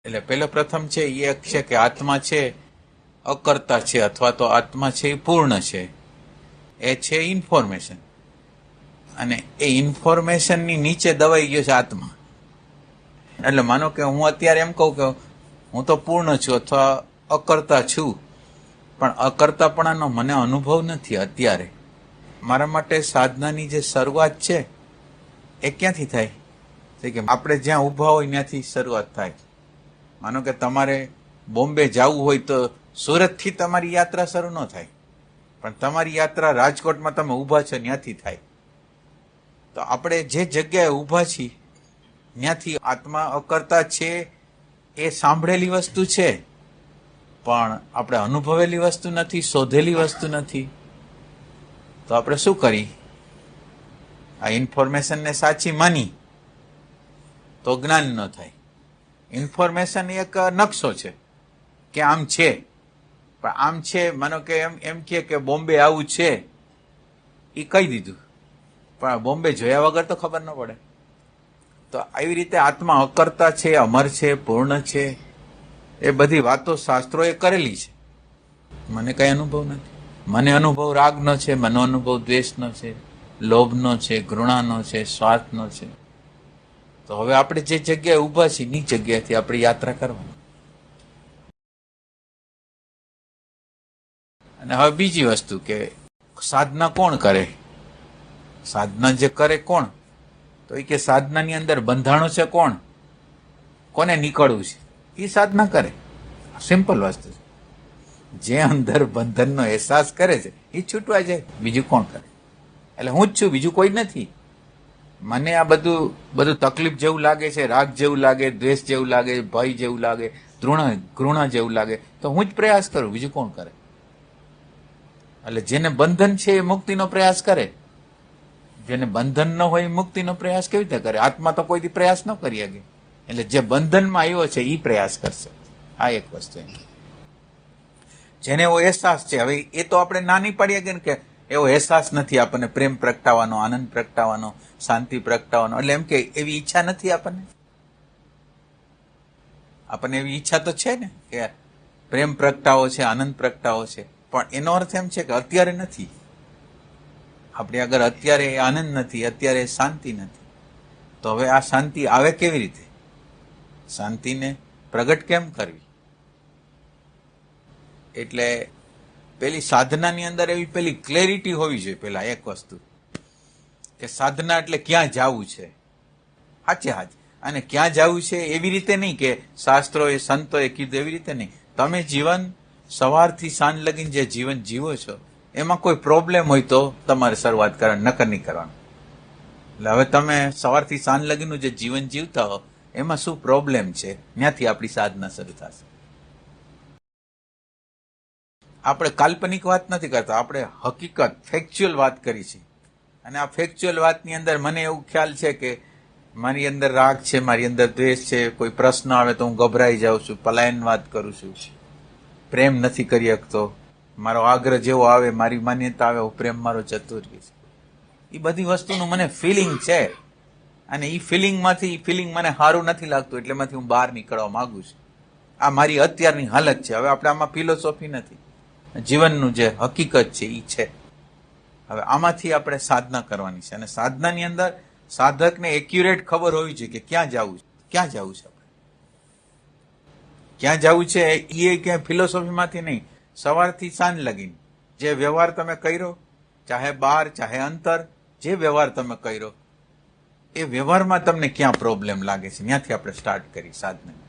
એટલે પેલો પ્રથમ છે એ એક છે કે આત્મા છે અકર્તા છે અથવા તો આત્મા છે એ પૂર્ણ છે. એ છે ઇન્ફોર્મેશન, અને એ ઇન્ફોર્મેશનની નીચે દબાઈ ગયો છે આત્મા. એટલે માનો કે હું અત્યારે એમ કહું કે હું તો પૂર્ણ છું અથવા અકર્તા છું, પણ અકર્તાપણાનો મને અનુભવ નથી અત્યારે. મારા માટે સાધનાની જે શરૂઆત છે એ ક્યાંથી થાય છે કે આપણે જ્યાં ઊભા હોય ત્યાંથી શરૂઆત થાય. માનો કે તમારે બોમ્બે જવું હોય તો સુરતથી તમારી યાત્રા શરૂ ન થાય, પણ તમારી યાત્રા રાજકોટમાં તમે ઊભા છો ત્યાંથી થાય. તો આપણે જે જગ્યાએ ઊભા છીએ ત્યાંથી આત્મા અકર્તા છે એ સાંભળેલી વસ્તુ છે, પણ આપણે અનુભવેલી વસ્તુ નથી, શોધેલી વસ્તુ નથી. તો આપણે શું કરી? આ ઇન્ફોર્મેશનને સાચી માની તો જ્ઞાન ન થાય. ઇન્ફોર્મેશન એક નકશો છે કે આમ છે, પણ આમ છે માનો કે એમ કે બોમ્બે આવું છે એ કહી દીધું, પણ બોમ્બે જોયા વગર તો ખબર ન પડે. તો આવી રીતે આત્મા અકર્તા છે, અમર છે, પૂર્ણ છે, એ બધી વાતો શાસ્ત્રોએ કરેલી છે. મને કઈ અનુભવ નથી. મને અનુભવ રાગનો છે, મને અનુભવ દ્વેષનો છે, લોભનો છે, ઘૃણાનો છે, સ્વાર્થનો છે. તો હવે આપણે જે જગ્યાએ ઊભા છીએ એ જગ્યાએથી આપણે યાત્રા કરવાની. અને હવે બીજી વસ્તુ કે સાધના કોણ કરે? સાધના જે કરે કોણ? તો એ કે સાધનાની અંદર બંધાણો છે કોણ? કોને નીકળવું છે એ સાધના કરે. સિમ્પલ વસ્તુ છે. જે અંદર બંધનનો અહેસાસ કરે છે એ છૂટવા જાય, બીજું કોણ કરે? એટલે હું જ છું, બીજું કોઈ નથી. મને આ બધું તકલીફ જેવું લાગે છે, રાગ જેવું લાગે, દ્વેષ જેવું લાગે, ભય જેવું લાગે, ઘૃણા જેવું લાગે, તો હું જ પ્રયાસ કરું, બીજું કોણ કરે? એટલે જેને બંધન છે એ મુક્તિનો પ્રયાસ કરે, જેને બંધન ન હોય એ મુક્તિનો પ્રયાસ કેવી રીતે કરે? આત્મા તો કોઈ પ્રયાસ ન કરી શકે. એટલે જે બંધનમાં આવ્યો છે એ પ્રયાસ કરશે. આ એક વસ્તુ. જેને એવો અહેસાસ છે, હવે એ તો આપણે ના નહીં પાડીએ કે એવો અહેસાસ નથી આપણને, પ્રેમ પ્રગટાવવાનો, આનંદ પ્રગટાવવાનો, શાંતિ પ્રગટાવવાનો. એટલે એમ કે એવી ઈચ્છા નથી આપણને એવી ઈચ્છા તો છે ને કે પ્રેમ પ્રગટાવો છે, આનંદ પ્રગટાવો છે, પણ એનો અર્થ એમ છે કે અત્યારે નથી. આપણી આગળ અત્યારે આનંદ નથી, અત્યારે શાંતિ નથી. તો હવે આ શાંતિ આવે કેવી રીતે? શાંતિને પ્રગટ કેમ કરવી? એટલે પેલી સાધનાની અંદર એવી પેલી ક્લેરિટી હોવી જોઈએ. પેલા એક વસ્તુ કે સાધના એટલે ક્યાં જવું છે, સાચે અને ક્યાં જવું છે એવી રીતે નહીં કે શાસ્ત્રોએ સંતોએ કીધું એવી રીતે નહીં. તમે જીવન સવારથી સાંજ લગીને જે જીવન જીવો છો એમાં કોઈ પ્રોબ્લેમ હોય તો તમારે શરૂઆત કરવાની, નકર નહીં કરવાનું. એટલે હવે તમે સવારથી સાંજ લગીનું જે જીવન જીવતા હો એમાં શું પ્રોબ્લેમ છે, ત્યાંથી આપણી સાધના શરૂ થશે. આપણે કાલ્પનિક વાત નથી કરતા, આપણે હકીકત, ફેક્ચ્યુઅલ વાત કરી છે. અને આ ફેક્ચ્યુઅલ વાતની અંદર મને એવું ખ્યાલ છે કે મારી અંદર રાગ છે, મારી અંદર દ્વેષ છે, કોઈ પ્રશ્ન આવે તો હું ગભરાઈ જાઉં છું, પલાયન વાત કરું છું, પ્રેમ નથી કરી શકતો, મારો આગ્રહ જેવો આવે, મારી માન્યતા આવે, પ્રેમ મારો જતો રહે છે. એ બધી વસ્તુનું મને ફિલિંગ છે, અને એ ફિલિંગ મને સારું નથી લાગતું, એટલે માંથી હું બહાર નીકળવા માંગુ છું. આ મારી અત્યારની હાલત છે. હવે આપણે આમાં ફિલોસોફી નથી, જીવનનું જે હકીકત છે એ છે. હવે આમાંથી આપણે સાધના કરવાની છે, અને સાધનાની અંદર સાધકને એક્યુરેટ ખબર હોવી જોઈએ કે ક્યાં જવું છે, ક્યાં જવું છે, આપણે ક્યાં જવું છે. એ ક્યાં ફિલોસોફીમાંથી નહીં, સવારથી સાંજ લગીને જે વ્યવહાર તમે કર્યો, ચાહે બહાર ચાહે અંતર, જે વ્યવહાર તમે કર્યો એ વ્યવહારમાં તમને ક્યાં પ્રોબ્લેમ લાગે છે, ત્યાંથી આપણે સ્ટાર્ટ કરી સાધના.